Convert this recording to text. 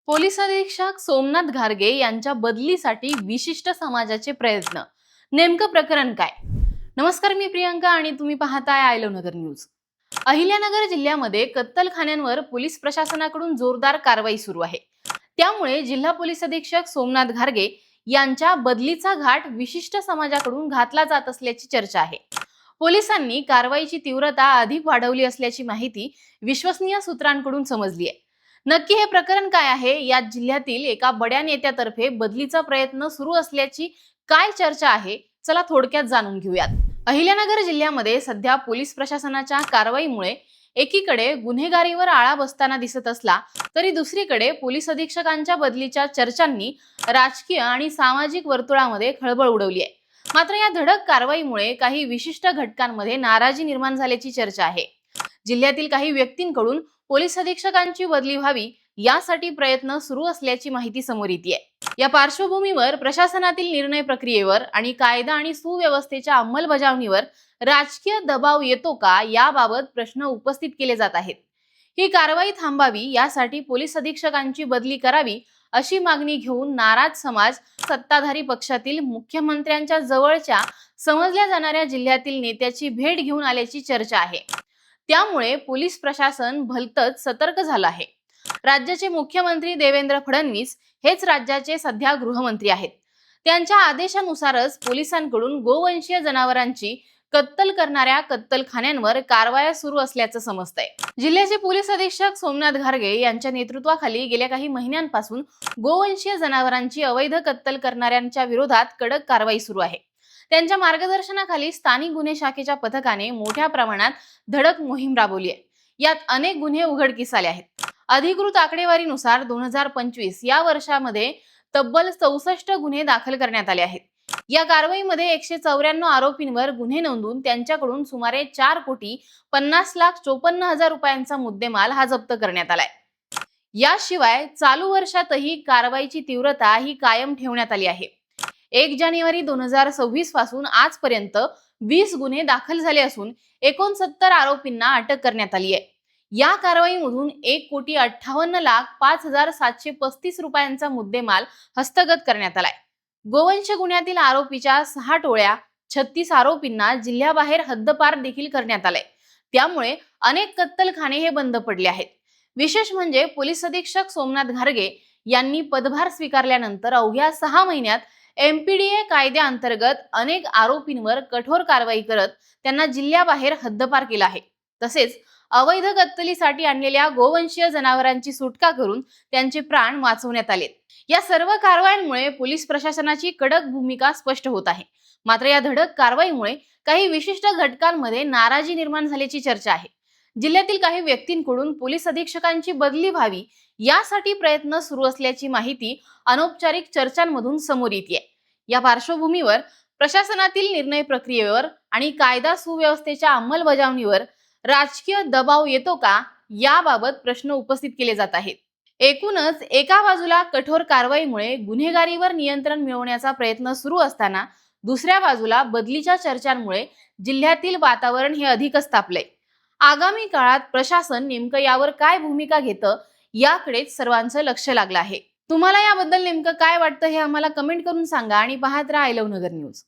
Police अधीक्षक सोमनाथ घारगे यांच्या बदलीसाठी विशिष्ट समाजाचे प्रयत्न. नेमकं प्रकरण काय? नमस्कार, मी प्रियंका आणि तुम्ही पाहताय I love Nagar news. Ahilyanagar जिल्ह्यामध्ये कत्तलखान्यांवर पोलीस प्रशासनाकडून जोरदार कारवाई सुरू आहे. त्यामुळे जिल्हा पोलीस अधीक्षक सोमनाथ घारगे यांच्या बदलीचा घाट विशिष्ट समाजाकडून घातला जात असल्याची चर्चा आहे. पोलिसांनी कारवाईची तीव्रता अधिक वाढवली असल्याची माहिती विश्वसनीय सूत्रांकडून समजली आहे. नक्की हे प्रकरण काय आहे? यात जिल्ह्यातील एका बड्या नेत्यातर्फे बदलीचा प्रयत्न सुरू असल्याची काय चर्चा आहे? चला थोडक्यात जाणून घेऊयात. अहिल्यानगर जिल्ह्यामध्ये सध्या पोलीस प्रशासनाच्या कारवाईमुळे एकीकडे गुन्हेगारीवर आळा बसताना दिसत असला तरी दुसरीकडे पोलीस अधीक्षकांच्या बदलीच्या चर्चांनी राजकीय आणि सामाजिक वर्तुळामध्ये खळबळ उडवली आहे. मात्र या धडक कारवाईमुळे काही विशिष्ट घटकांमध्ये नाराजी निर्माण झाल्याची चर्चा आहे. जिल्ह्यातील काही व्यक्तींकडून पोलीस अधीक्षकांची बदली व्हावी यासाठी प्रयत्न सुरू असल्याची माहिती समोर येते. या पार्श्वभूमीवर प्रशासनातील निर्णय प्रक्रियेवर आणि कायदा आणि सुव्यवस्थेच्या अंमलबजावणीवर राजकीय दबाव येतो का याबाबत प्रश्न उपस्थित केले जात आहेत. ही कारवाई थांबावी यासाठी पोलीस अधीक्षकांची बदली करावी अशी मागणी घेऊन नाराज समाज सत्ताधारी पक्षातील मुख्यमंत्र्यांच्या जवळच्या समजल्या जाणाऱ्या जिल्ह्यातील नेत्याची भेट घेऊन आल्याची चर्चा आहे. त्यामुळे पोलीस प्रशासन भलतच सतर्क झालं आहे. राज्याचे मुख्यमंत्री देवेंद्र फडणवीस हेच राज्याचे सध्या गृहमंत्री आहेत. त्यांच्या आदेशानुसारच पोलिसांकडून गोवंशीय जनावरांची कत्तल करणाऱ्या कत्तलखान्यांवर कारवाया सुरू असल्याचं समजतंय. जिल्ह्याचे पोलीस अधीक्षक सोमनाथ घारगे यांच्या नेतृत्वाखाली गेल्या काही महिन्यांपासून गोवंशीय जनावरांची अवैध कत्तल करणाऱ्यांच्या विरोधात कडक कारवाई सुरू आहे. त्यांच्या मार्गदर्शनाखाली स्थानिक गुन्हे शाखेच्या पथकाने मोठ्या प्रमाणात धडक मोहीम राबवली आहे. यात अनेक गुन्हे उघडकीस आले आहेत. अधिकृत आकडेवारीनुसार 2025 या वर्षामध्ये तब्बल 64 गुन्हे दाखल करण्यात आले आहेत. या कारवाईमध्ये 194 आरोपींवर गुन्हे नोंदवून त्यांच्याकडून सुमारे 4,50,54,000 रुपयांचा मुद्देमाल हा जप्त करण्यात आलाय. याशिवाय चालू वर्षातही कारवाईची तीव्रता ही कायम ठेवण्यात आली आहे. 1 जानेवारी 2026 पासून आजपर्यंत 20 गुन्हे दाखल झाले असून 69 आरोपींना अटक करण्यात आली आहे. या कारवाईमधून 1,58,05,735 रुपयांचा मुद्देमाल हस्तगत करण्यात आलाय. गोवंश गुन्ह्यातील आरोपीच्या 6 टोळ्या 36 आरोपींना जिल्ह्याबाहेर हद्दपार देखील करण्यात आलाय. त्यामुळे अनेक कत्तलखाने हे बंद पडले आहेत. विशेष म्हणजे पोलीस अधीक्षक सोमनाथ घारगे यांनी पदभार स्वीकारल्यानंतर अवघ्या 6 महिन्यात MPDA कायद्याअंतर्गत अनेक आरोपींवर कठोर कारवाई करत त्यांना जिल्ह्याबाहेर हद्दपार केला आहे. तसेच अवैध कत्तलीसाठी आणलेल्या गोवंशीय जनावरांची सुटका करून त्यांचे प्राण वाचवण्यात आले. या सर्व कारवायांमुळे पोलीस प्रशासनाची कडक भूमिका स्पष्ट होत आहे. मात्र या धडक कारवाईमुळे काही विशिष्ट घटकांमध्ये नाराजी निर्माण झाल्याची चर्चा आहे. जिल्ह्यातील काही व्यक्तींकडून पोलीस अधीक्षकांची बदली व्हावी यासाठी प्रयत्न सुरू असल्याची माहिती अनौपचारिक चर्चांमधून समोर येते. या पार्श्वभूमीवर प्रशासनातील निर्णय प्रक्रियेवर आणि कायदा सुव्यवस्थेच्या अंमलबजावणीवर राजकीय दबाव येतो का याबाबत प्रश्न उपस्थित केले जात आहेत. एकूणच एका बाजूला कठोर कारवाईमुळे गुन्हेगारीवर नियंत्रण मिळवण्याचा प्रयत्न सुरू असताना दुसऱ्या बाजूला बदलीच्या चर्चांमुळे जिल्ह्यातील वातावरण हे अधिकच तापलंय. आगामी काळात प्रशासन नेमकं यावर काय भूमिका घेतं याकडेच सर्वांचं लक्ष लागलं आहे. तुम्हाला याबद्दल नेमकं काय वाटतं हे आम्हाला कमेंट करून सांगा आणि पाहत राहा आय लव्ह नगर न्यूज.